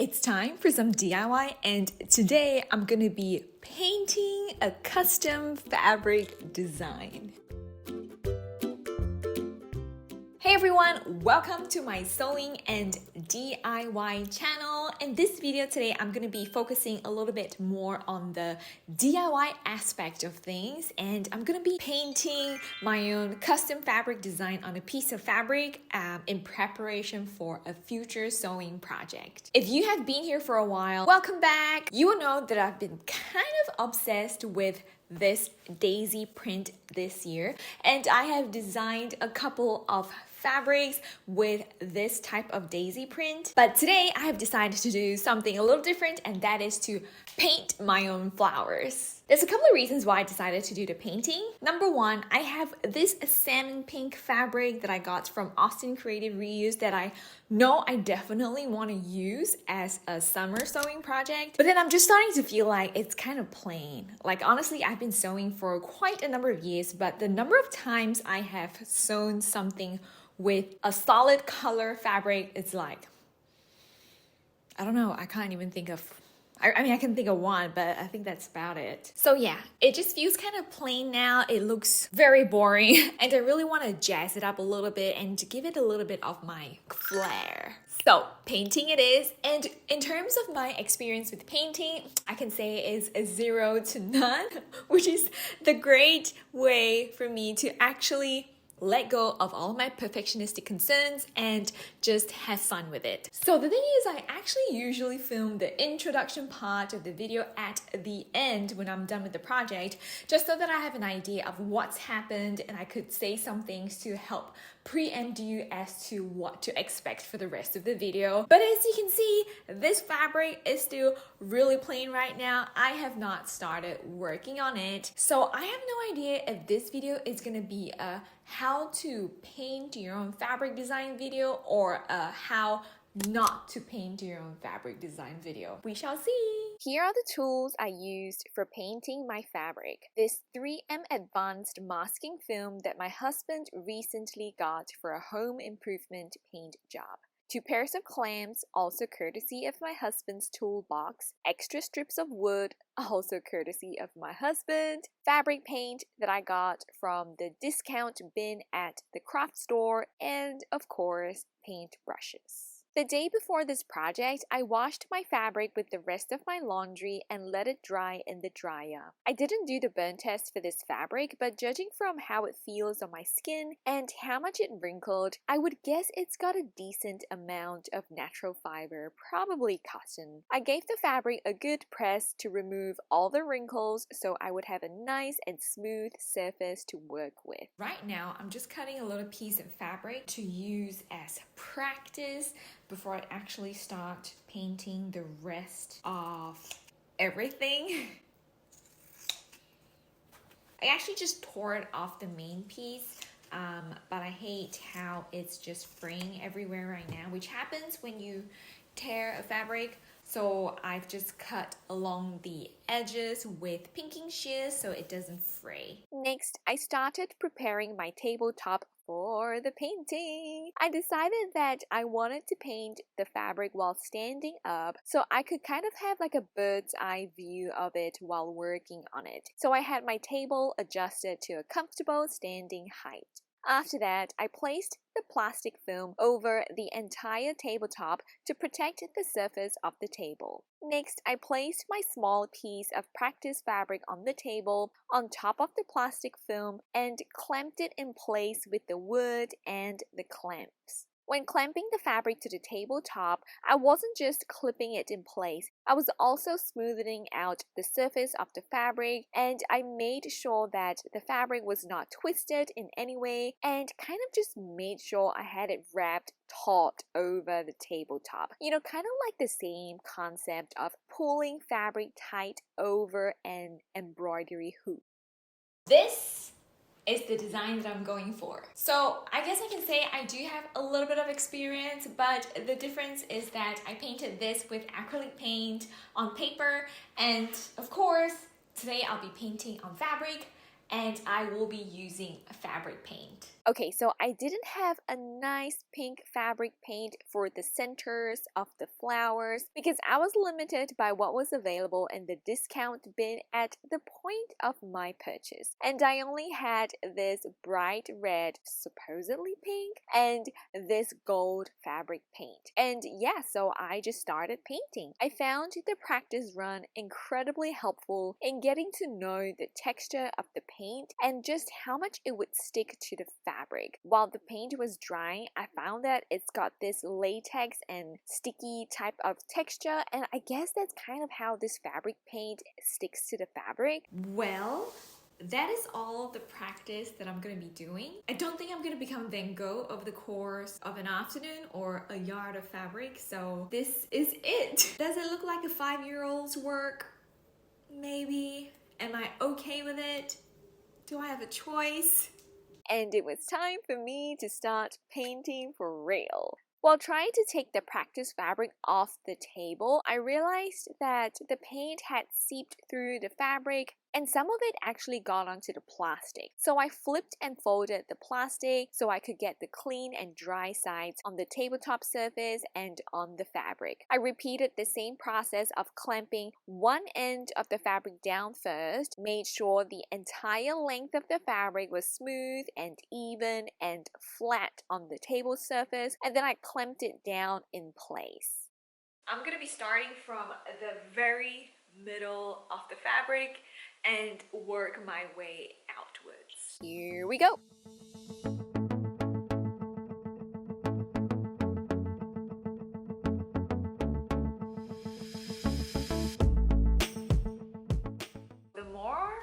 It's time for some DIY, and today I'm gonna be painting a custom fabric design. Hey everyone, welcome to my sewing and DIY channel. In this video today, I'm going to be focusing a little bit more on the DIY aspect of things, and I'm going to be painting my own custom fabric design on a piece of fabric in preparation for a future sewing project. If you have been here for a while, welcome back. You will know that I've been kind of obsessed with this daisy print this year, and I have designed a couple of fabrics with this type of daisy print. But today I have decided to do something a little different, and that is to paint my own flowers. There's a couple of reasons why I decided to do the painting. Number one, I have this salmon pink fabric that I got from Austin Creative Reuse that I know I definitely want to use as a summer sewing project. But then I'm just starting to feel like it's kind of plain. Like honestly, I've been sewing for quite a number of years, but the number of times I have sewn something with a solid color fabric, it's like, I don't know, I can't even think of, I mean, I can think of one, but I think that's about it. So yeah, it just feels kind of plain now. It looks very boring, and I really want to jazz it up a little bit and to give it a little bit of my flair. So painting it is, and in terms of my experience with painting, I can say it is a 0 to none, which is the great way for me to actually let go of all my perfectionistic concerns and just have fun with it. So the thing is, I actually usually film the introduction part of the video at the end when I'm done with the project, just so that I have an idea of what's happened and I could say some things to help preempt you as to what to expect for the rest of the video. But as you can see, this fabric is still really plain right now. I have not started working on it. So I have no idea if this video is gonna be a how to paint your own fabric design video or a how not to paint your own fabric design video. We shall see. Here are the tools I used for painting my fabric. This 3M advanced masking film that my husband recently got for a home improvement paint job. 2 pairs of clamps, also courtesy of my husband's toolbox. Extra strips of wood, also courtesy of my husband. Fabric paint that I got from the discount bin at the craft store. And of course, paint brushes. The day before this project, I washed my fabric with the rest of my laundry and let it dry in the dryer. I didn't do the burn test for this fabric, but judging from how it feels on my skin and how much it wrinkled, I would guess it's got a decent amount of natural fiber, probably cotton. I gave the fabric a good press to remove all the wrinkles so I would have a nice and smooth surface to work with. Right now, I'm just cutting a little piece of fabric to use as practice before I actually start painting the rest of everything. I actually just tore it off the main piece, but I hate how it's just fraying everywhere right now, which happens when you tear a fabric. So I've just cut along the edges with pinking shears so it doesn't fray. Next, I started preparing my tabletop for the painting. I decided that I wanted to paint the fabric while standing up so I could kind of have like a bird's eye view of it while working on it. So I had my table adjusted to a comfortable standing height. After that, I placed the plastic film over the entire tabletop to protect the surface of the table. Next, I placed my small piece of practice fabric on the table on top of the plastic film and clamped it in place with the wood and the clamps. When clamping the fabric to the tabletop, I wasn't just clipping it in place, I was also smoothing out the surface of the fabric, and I made sure that the fabric was not twisted in any way and kind of just made sure I had it wrapped taut over the tabletop. You know, kind of like the same concept of pulling fabric tight over an embroidery hoop. This is the design that I'm going for. So I guess I can say I do have a little bit of experience, but the difference is that I painted this with acrylic paint on paper, and of course today I'll be painting on fabric, and I will be using a fabric paint. Okay, so I didn't have a nice pink fabric paint for the centers of the flowers because I was limited by what was available in the discount bin at the point of my purchase. And I only had this bright red, supposedly pink, and this gold fabric paint. And yeah, so I just started painting. I found the practice run incredibly helpful in getting to know the texture of the paint and just how much it would stick to the fabric. While the paint was drying, I found that it's got this latex and sticky type of texture, and I guess that's kind of how this fabric paint sticks to the fabric. Well, that is all the practice that I'm going to be doing. I don't think I'm going to become Van Gogh over the course of an afternoon or a yard of fabric, so this is it. Does it look like a 5-year-old's work? Maybe. Am I okay with it? Do I have a choice? And it was time for me to start painting for real. While trying to take the practice fabric off the table, I realized that the paint had seeped through the fabric and some of it actually got onto the plastic. So I flipped and folded the plastic so I could get the clean and dry sides on the tabletop surface and on the fabric. I repeated the same process of clamping one end of the fabric down first, made sure the entire length of the fabric was smooth and even and flat on the table surface, and then I clamped it down in place. I'm gonna be starting from the very middle of the fabric and work my way outwards. Here we go! The more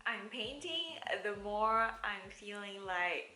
I'm painting, the more I'm feeling like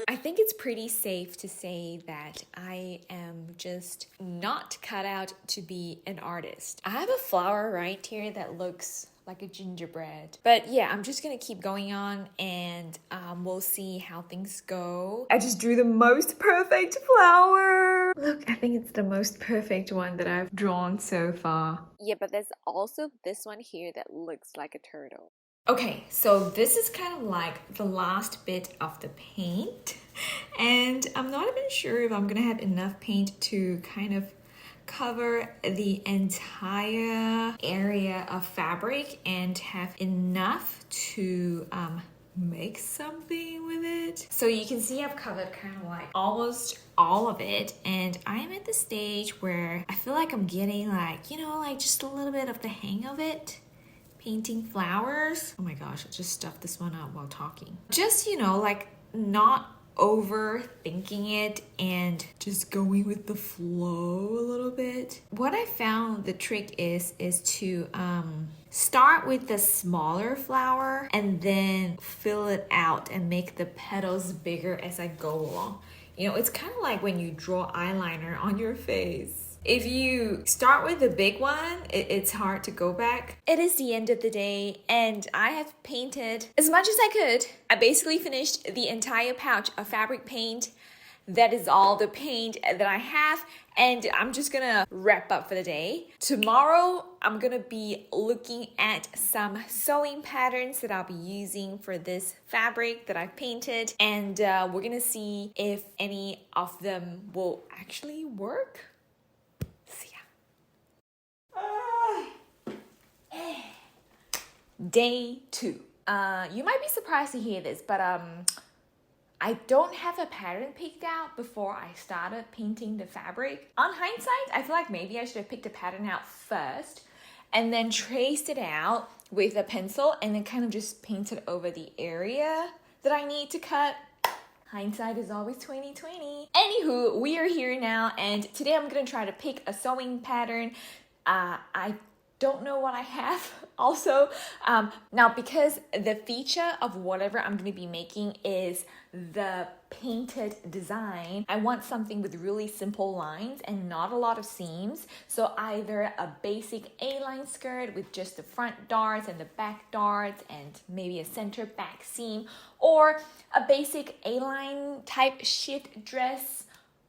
I think it's pretty safe to say that I am just not cut out to be an artist. I have a flower right here that looks like a gingerbread. But yeah, I'm just gonna keep going on and we'll see how things go. I just drew the most perfect flower. Look, I think it's the most perfect one that I've drawn so far. Yeah, but there's also this one here that looks like a turtle. Okay, so this is kind of like the last bit of the paint, and I'm not even sure if I'm gonna have enough paint to kind of cover the entire area of fabric and have enough to make something with it. So you can see I've covered kind of like almost all of it, and I'm at the stage where I feel like I'm getting like, you know, like just a little bit of the hang of it. Painting flowers. Oh my gosh, I just stuffed this one out while talking. Just, you know, like not overthinking it and just going with the flow a little bit. What I found the trick is to start with the smaller flower and then fill it out and make the petals bigger as I go along. You know, it's kind of like when you draw eyeliner on your face. If you start with the big one, it's hard to go back. It is the end of the day and I have painted as much as I could. I basically finished the entire pouch of fabric paint. That is all the paint that I have, and I'm just gonna wrap up for the day. Tomorrow, I'm gonna be looking at some sewing patterns that I'll be using for this fabric that I've painted, and we're gonna see if any of them will actually work. See ya. Day 2. You might be surprised to hear this, but I don't have a pattern picked out before I started painting the fabric. On hindsight, I feel like maybe I should have picked a pattern out first and then traced it out with a pencil and then kind of just painted over the area that I need to cut. Hindsight is always 20/20. Anywho, we are here now, and today I'm gonna try to pick a sewing pattern. I don't know what I have also. Now, because the feature of whatever I'm going to be making is the painted design, I want something with really simple lines and not a lot of seams. So either a basic A-line skirt with just the front darts and the back darts and maybe a center back seam, or a basic A-line type shift dress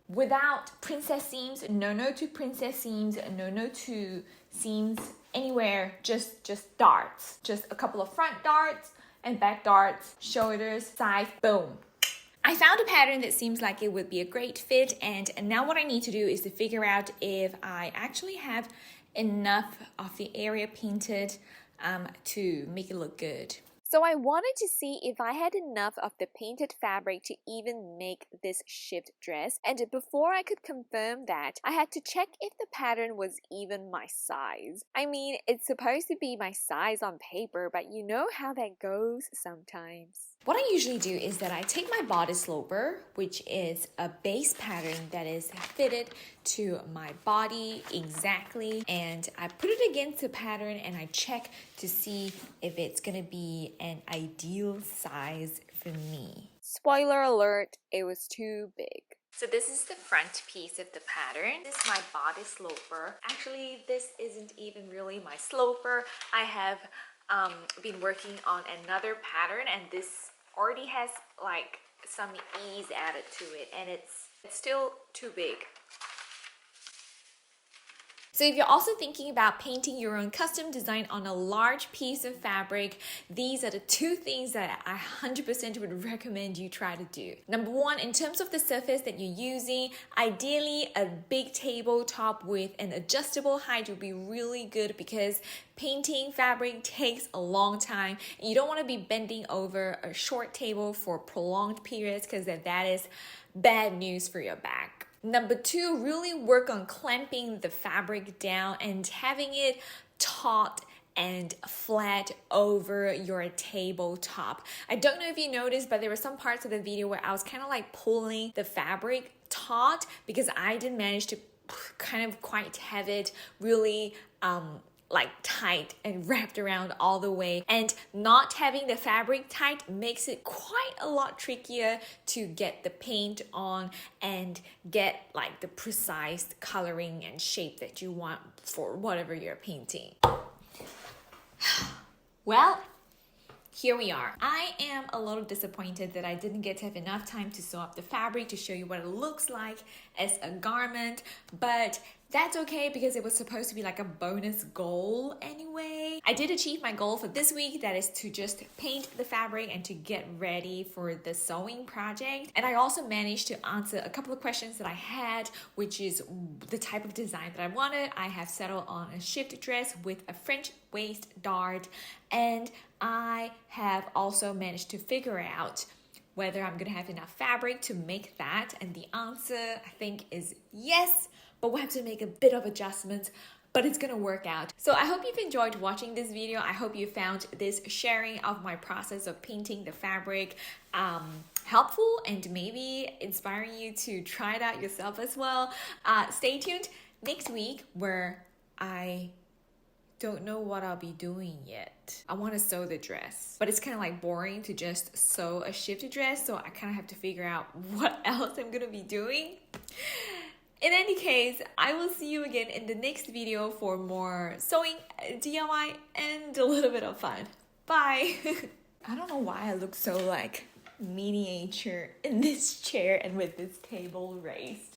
without princess seams. No to princess seams, no to seams anywhere, just darts, just a couple of front darts, and back darts, shoulders, sides, boom. I found a pattern that seems like it would be a great fit, and now what I need to do is to figure out if I actually have enough of the area painted to make it look good. So I wanted to see if I had enough of the painted fabric to even make this shift dress, and before I could confirm that, I had to check if the pattern was even my size. I mean, it's supposed to be my size on paper, but you know how that goes sometimes. What I usually do is that I take my bodice sloper, which is a base pattern that is fitted to my body exactly, and I put it against the pattern and I check to see if it's gonna be an ideal size for me. Spoiler alert, it was too big. So this is the front piece of the pattern. This is my bodice sloper. Actually, this isn't even really my sloper. I have been working on another pattern, and this already has like some ease added to it, and it's still too big. So if you're also thinking about painting your own custom design on a large piece of fabric, these are the two things that I 100% would recommend you try to do. Number one, in terms of the surface that you're using, ideally a big tabletop with an adjustable height would be really good, because painting fabric takes a long time and you don't want to be bending over a short table for prolonged periods, because that is bad news for your back. Number two, really work on clamping the fabric down and having it taut and flat over your tabletop. I don't know if you noticed, but there were some parts of the video where I was kind of like pulling the fabric taut because I didn't manage to kind of quite have it really like tight and wrapped around all the way, and not having the fabric tight makes it quite a lot trickier to get the paint on and get like the precise coloring and shape that you want for whatever you're painting. Well, here we are. I am a little disappointed that I didn't get to have enough time to sew up the fabric to show you what it looks like as a garment, but that's okay because it was supposed to be like a bonus goal anyway. I did achieve my goal for this week, that is to just paint the fabric and to get ready for the sewing project. And I also managed to answer a couple of questions that I had, which is the type of design that I wanted. I have settled on a shift dress with a French waist dart, and I have also managed to figure out whether I'm gonna have enough fabric to make that, and the answer I think is yes, but we'll have to make a bit of adjustments, but it's gonna work out. So I hope you've enjoyed watching this video. I hope you found this sharing of my process of painting the fabric helpful and maybe inspiring you to try it out yourself as well. Stay tuned next week, where I don't know what I'll be doing yet. I want to sew the dress, but it's kind of like boring to just sew a shifted dress, so I kind of have to figure out what else I'm gonna be doing. In any case, I will see you again in the next video for more sewing, DIY, and a little bit of fun. Bye! I don't know why I look so like miniature in this chair and with this table raised.